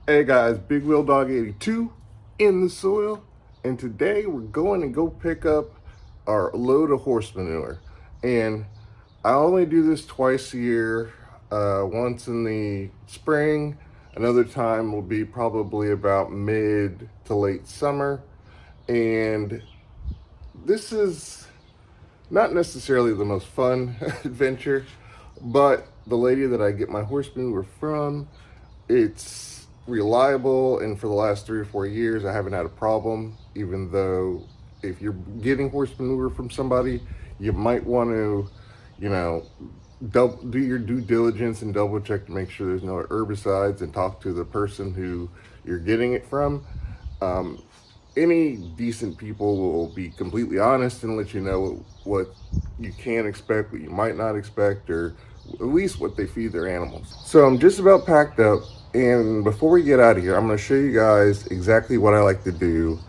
Hey guys, Big Wheel Dog 82 in the soil, and today we're going to go pick up our load of horse manure. And I only do this twice a year, once in the spring, another time will be probably about mid to late summer. And this is not necessarily the most fun adventure, but the lady that I get my horse manure from, it's reliable, and for the last 3 or 4 years I haven't had a problem. Even though if you're getting horse manure from somebody, you might want to, you know, do your due diligence and double check to make sure there's no herbicides, and talk to the person who you're getting it from. um, any decent people will be completely honest and let you know what you can expect, what you might not expect, or at least what they feed their animals. So I'm just about packed up, and before we get out of here, I'm going to show you guys exactly what I like to do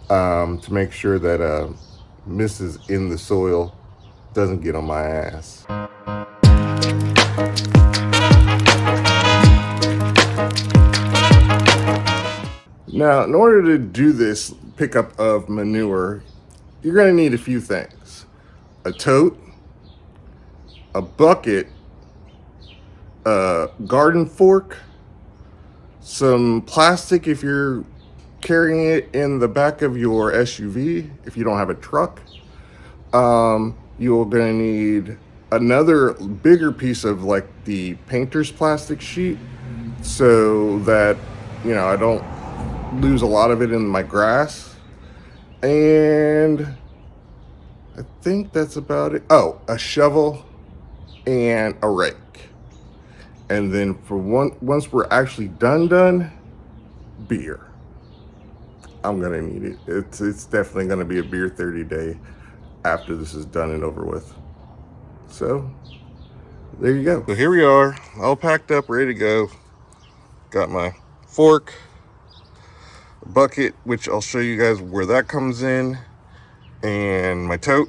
to make sure that Mrs. in the soil doesn't get on my ass. Now, in order to do this pickup of manure, you're going to need a few things: a tote, a bucket, a garden fork, some plastic if you're carrying it in the back of your SUV, if you don't have a truck. You're going to need another bigger piece of like the painter's plastic sheet, so that, I don't lose a lot of it in my grass. And I think that's about it. Oh, a shovel and a rake. And then once we're actually done, beer. I'm gonna need it. It's definitely gonna be a beer 30 day after this is done and over with. So there you go. So here we are, all packed up, ready to go. Got my fork, bucket, which I'll show you guys where that comes in, and my tote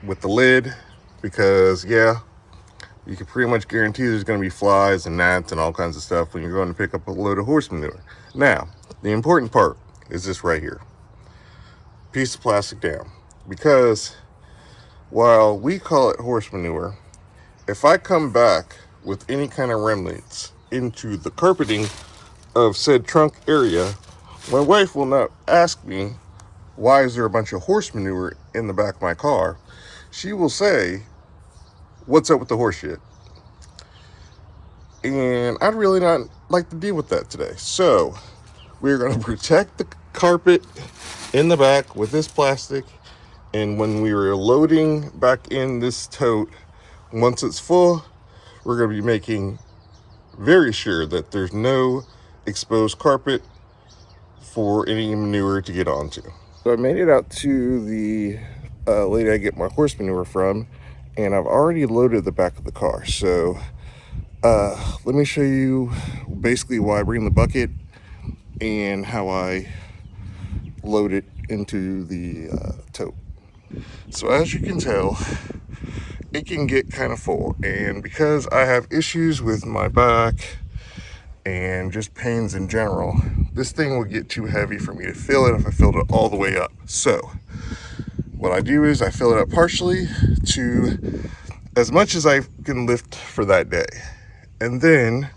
with the lid, because you can pretty much guarantee there's going to be flies and gnats and all kinds of stuff when you're going to pick up a load of horse manure. Now, the important part is this right here. Piece of plastic down. Because while we call it horse manure, if I come back with any kind of remnants into the carpeting of said trunk area, my wife will not ask me, why is there a bunch of horse manure in the back of my car? She will say, what's up with the horse shit? And I'd really not like to deal with that today. So we're going to protect the carpet in the back with this plastic. And when we are loading back in this tote, once it's full, we're going to be making very sure that there's no exposed carpet for any manure to get onto. So I made it out to the lady I get my horse manure from, and I've already loaded the back of the car. So let me show you basically why I bring the bucket and how I load it into the tote. So as you can tell, it can get kind of full, and because I have issues with my back and just pains in general, this thing will get too heavy for me to fill it if I filled it all the way up. So what I do is I fill it up partially to as much as I can lift for that day. And then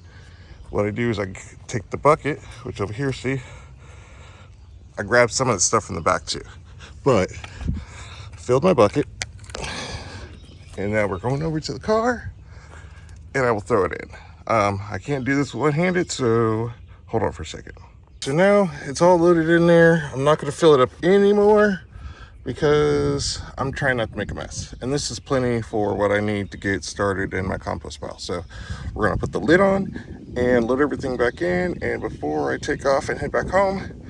what I do is I take the bucket, which over here, see, I grab some of the stuff from the back too. But filled my bucket, and now we're going over to the car, and I will throw it in. I can't do this one-handed, so hold on for a second. So now it's all loaded in there. I'm not going to fill it up anymore because I'm trying not to make a mess. And this is plenty for what I need to get started in my compost pile. So we're going to put the lid on and load everything back in. And before I take off and head back home,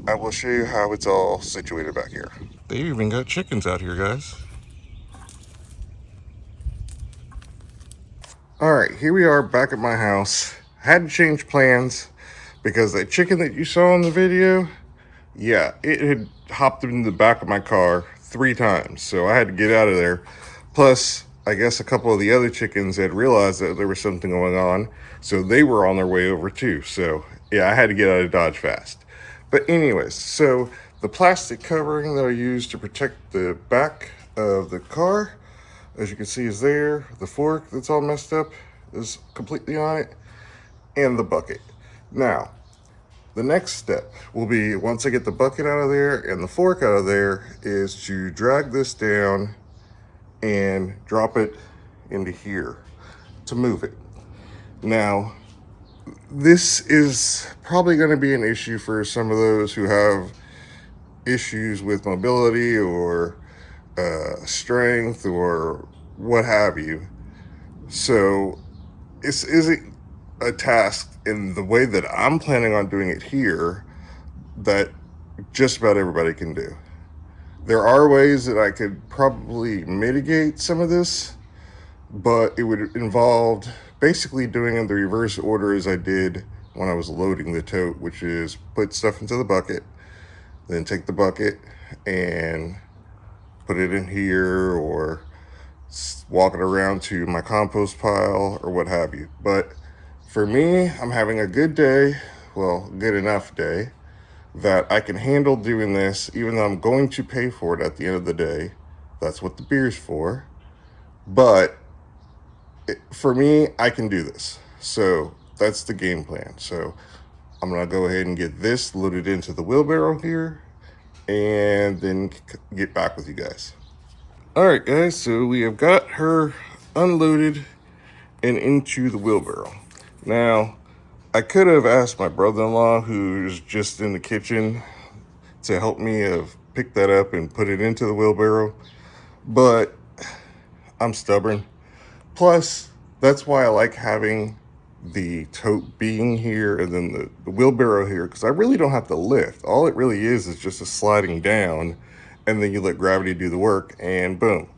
I will show you how it's all situated back here. They even got chickens out here, guys. All right, here we are back at my house. I had to change plans because that chicken that you saw in the video, it had hopped in the back of my car 3 times. So I had to get out of there. Plus, I guess a couple of the other chickens had realized that there was something going on, so they were on their way over too. So Yeah, I had to get out of Dodge fast. But anyways, so the plastic covering that I used to protect the back of the car, as you can see, is there. The fork that's all messed up is completely on it, and the bucket. Now, the next step will be, once I get the bucket out of there and the fork out of there, is to drag this down and drop it into here to move it. Now, this is probably going to be an issue for some of those who have issues with mobility or strength or what have you. So this isn't a task in the way that I'm planning on doing it here that just about everybody can do. There are ways that I could probably mitigate some of this, but it would involve basically doing in the reverse order as I did when I was loading the tote, which is put stuff into the bucket, then take the bucket and put it in here, or walk it around to my compost pile or what have you. But for me, I'm having a good day, well, good enough day, that I can handle doing this, even though I'm going to pay for it at the end of the day. That's what the beer's for. But for me, I can do this. So that's the game plan. So I'm going to go ahead and get this loaded into the wheelbarrow here and then get back with you guys. All right, guys, so we have got her unloaded and into the wheelbarrow. Now, I could have asked my brother-in-law, who's just in the kitchen, to help me pick that up and put it into the wheelbarrow, but I'm stubborn. Plus, that's why I like having the tote being here and then the wheelbarrow here, because I really don't have to lift. All it really is just a sliding down, and then you let gravity do the work, and boom.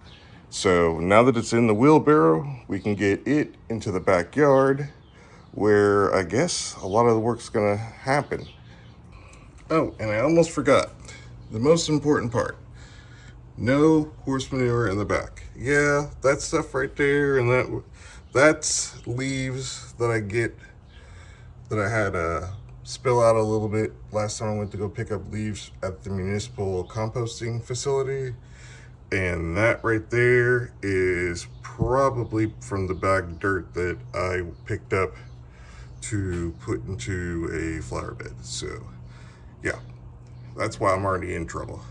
So now that it's in the wheelbarrow, we can get it into the backyard, where I guess a lot of the work's gonna happen. Oh, and I almost forgot the most important part. No horse manure in the back. Yeah, that stuff right there, and that's leaves that I get that I had spill out a little bit last time I went to go pick up leaves at the municipal composting facility. And that right there is probably from the bag dirt that I picked up to put into a flower bed. So yeah, that's why I'm already in trouble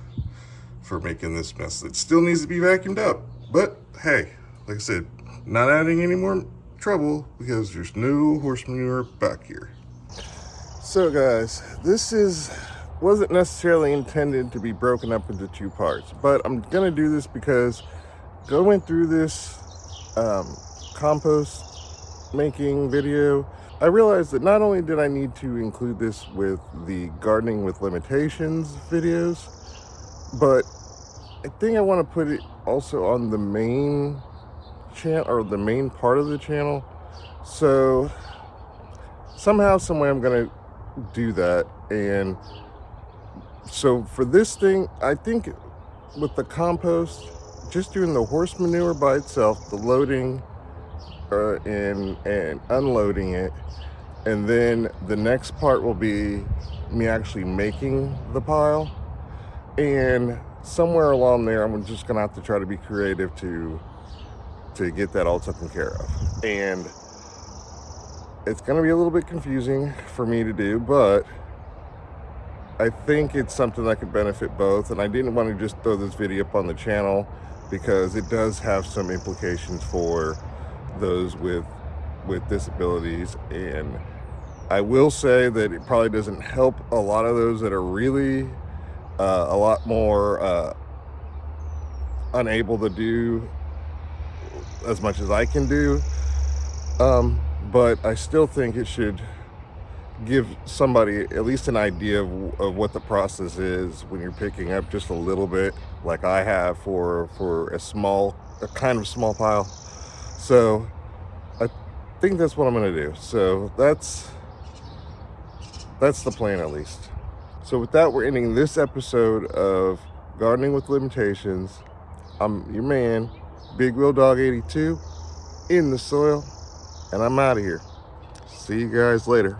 for making this mess. It still needs to be vacuumed up, but hey, like I said, not adding any more trouble because there's no horse manure back here. So guys, this wasn't necessarily intended to be broken up into two parts, but I'm gonna do this because going through this compost making video, I realized that not only did I need to include this with the gardening with limitations videos, but I think I want to put it also on the main channel, or the main part of the channel. So somehow, someway, I'm gonna do that. And so for this thing, I think with the compost, just doing the horse manure by itself, the loading and unloading it, and then the next part will be me actually making the pile. And somewhere along there, I'm just gonna have to try to be creative to get that all taken care of. And it's gonna be a little bit confusing for me to do, but I think it's something that could benefit both. And I didn't want to just throw this video up on the channel because it does have some implications for those with disabilities. And I will say that it probably doesn't help a lot of those that are really a lot more unable to do as much as I can do. But I still think it should give somebody at least an idea of what the process is when you're picking up just a little bit, like I have for a kind of small pile. So I think that's what I'm gonna do. So that's the plan, at least. So with that, we're ending this episode of Gardening with Limitations. I'm your man, Big Wheel Dog 82, in the soil, and I'm out of here. See you guys later.